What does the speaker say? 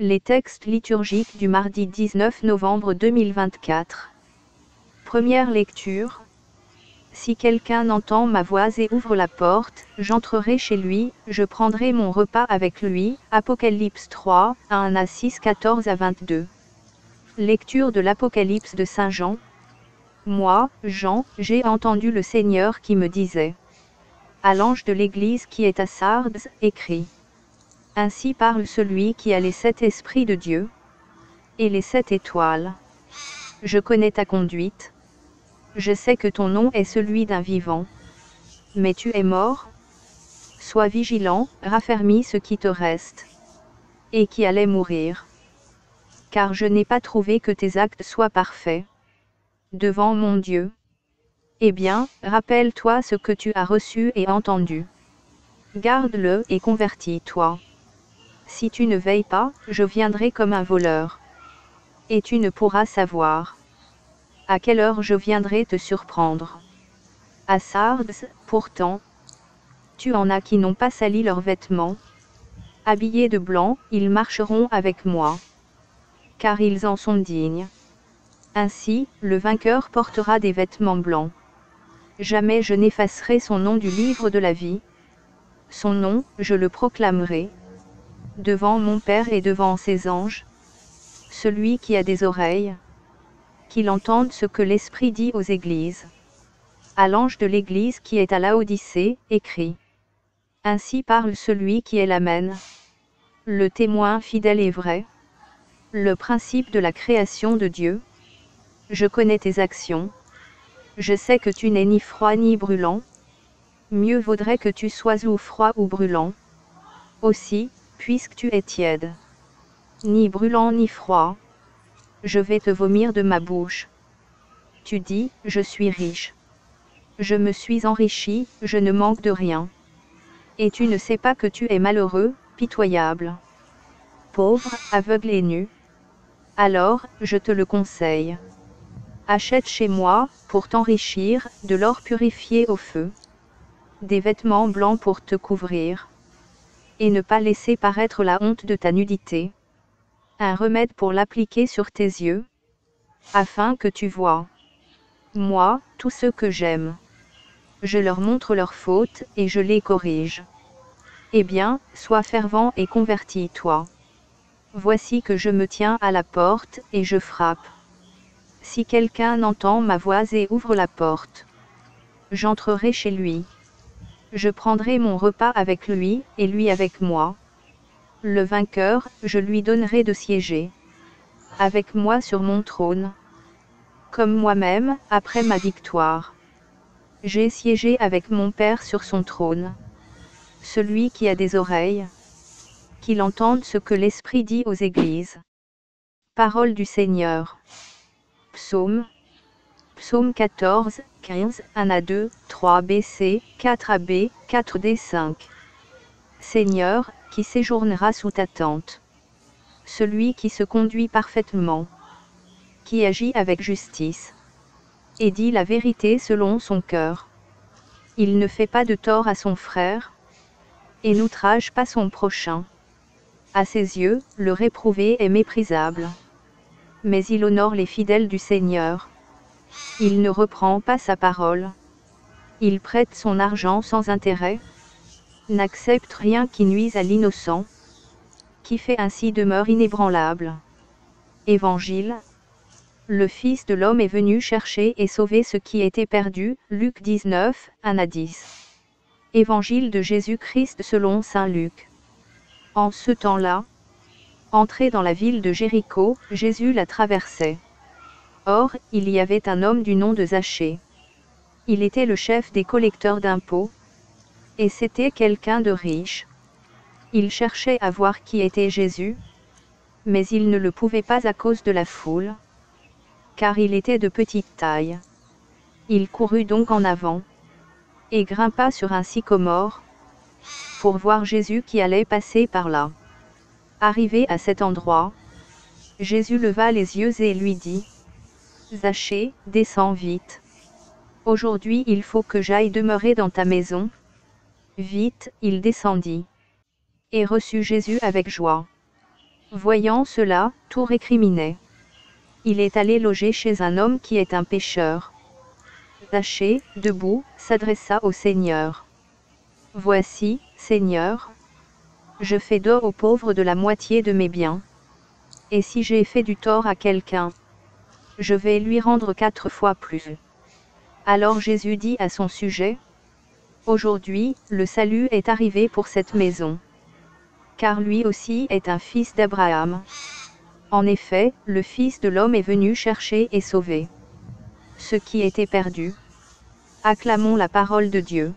Les textes liturgiques du mardi 19 novembre 2024. Première lecture. Si quelqu'un entend ma voix et ouvre la porte, j'entrerai chez lui, je prendrai mon repas avec lui. Apocalypse 3, 1 à 6, 14 à 22. Lecture de l'Apocalypse de Saint Jean. Moi, Jean, j'ai entendu le Seigneur qui me disait: à l'ange de l'Église qui est à Sardes, écris. Ainsi parle celui qui a les 7 esprits de Dieu et les 7 étoiles. Je connais ta conduite. Je sais que ton nom est celui d'un vivant. Mais tu es mort. Sois vigilant, raffermis ce qui te reste et qui allait mourir. Car je n'ai pas trouvé que tes actes soient parfaits devant mon Dieu. Eh bien, rappelle-toi ce que tu as reçu et entendu. Garde-le et convertis-toi. Si tu ne veilles pas, je viendrai comme un voleur. Et tu ne pourras savoir à quelle heure je viendrai te surprendre. À Sardes, pourtant, tu en as qui n'ont pas sali leurs vêtements. Habillés de blanc, ils marcheront avec moi. Car ils en sont dignes. Ainsi, le vainqueur portera des vêtements blancs. Jamais je n'effacerai son nom du livre de la vie. Son nom, je le proclamerai devant mon Père et devant ses anges. Celui qui a des oreilles, qu'il entende ce que l'Esprit dit aux églises. À l'ange de l'Église qui est à Laodicée, écrit. Ainsi parle celui qui est l'Amen, le témoin fidèle et vrai, le principe de la création de Dieu. Je connais tes actions. Je sais que tu n'es ni froid ni brûlant. Mieux vaudrait que tu sois ou froid ou brûlant. Aussi, puisque tu es tiède, ni brûlant ni froid, je vais te vomir de ma bouche. Tu dis, je suis riche. Je me suis enrichi, je ne manque de rien. Et tu ne sais pas que tu es malheureux, pitoyable, pauvre, aveugle et nu. Alors, je te le conseille. Achète chez moi, pour t'enrichir, de l'or purifié au feu, des vêtements blancs pour te couvrir, et ne pas laisser paraître la honte de ta nudité, un remède pour l'appliquer sur tes yeux, afin que tu vois. Moi, tous ceux que j'aime, je leur montre leurs fautes, et je les corrige. Eh bien, sois fervent et convertis-toi. Voici que je me tiens à la porte, et je frappe. Si quelqu'un entend ma voix et ouvre la porte, j'entrerai chez lui. Je prendrai mon repas avec lui, et lui avec moi. Le vainqueur, je lui donnerai de siéger avec moi sur mon trône, comme moi-même, après ma victoire. J'ai siégé avec mon Père sur son trône. Celui qui a des oreilles, qu'il entende ce que l'Esprit dit aux églises. Parole du Seigneur. Psaume. Psaume 14, 15, 1 à 2, 3 BC, 4 AB, 4 D5. Seigneur, qui séjournera sous ta tente. Celui qui se conduit parfaitement, qui agit avec justice, et dit la vérité selon son cœur. Il ne fait pas de tort à son frère, et n'outrage pas son prochain. À ses yeux, le réprouvé est méprisable. Mais il honore les fidèles du Seigneur. Il ne reprend pas sa parole. Il prête son argent sans intérêt. N'accepte rien qui nuise à l'innocent. Qui fait ainsi demeure inébranlable. Évangile. Le Fils de l'homme est venu chercher et sauver ce qui était perdu. Luc 19, 1 à 10. Évangile de Jésus-Christ selon saint Luc. En ce temps-là, entré dans la ville de Jéricho, Jésus la traversait. Or, il y avait un homme du nom de Zachée. Il était le chef des collecteurs d'impôts, et c'était quelqu'un de riche. Il cherchait à voir qui était Jésus, mais il ne le pouvait pas à cause de la foule, car il était de petite taille. Il courut donc en avant, et grimpa sur un sycomore, pour voir Jésus qui allait passer par là. Arrivé à cet endroit, Jésus leva les yeux et lui dit: Zachée, descends vite. Aujourd'hui il faut que j'aille demeurer dans ta maison. Vite, il descendit, et reçut Jésus avec joie. Voyant cela, tout récriminait. Il est allé loger chez un homme qui est un pécheur. Zaché, debout, s'adressa au Seigneur. Voici, Seigneur, je fais don aux pauvres de la moitié de mes biens. Et si j'ai fait du tort à quelqu'un, je vais lui rendre 4 fois plus. Alors Jésus dit à son sujet, aujourd'hui, le salut est arrivé pour cette maison. Car lui aussi est un fils d'Abraham. En effet, le Fils de l'homme est venu chercher et sauver ce qui était perdu. Acclamons la parole de Dieu.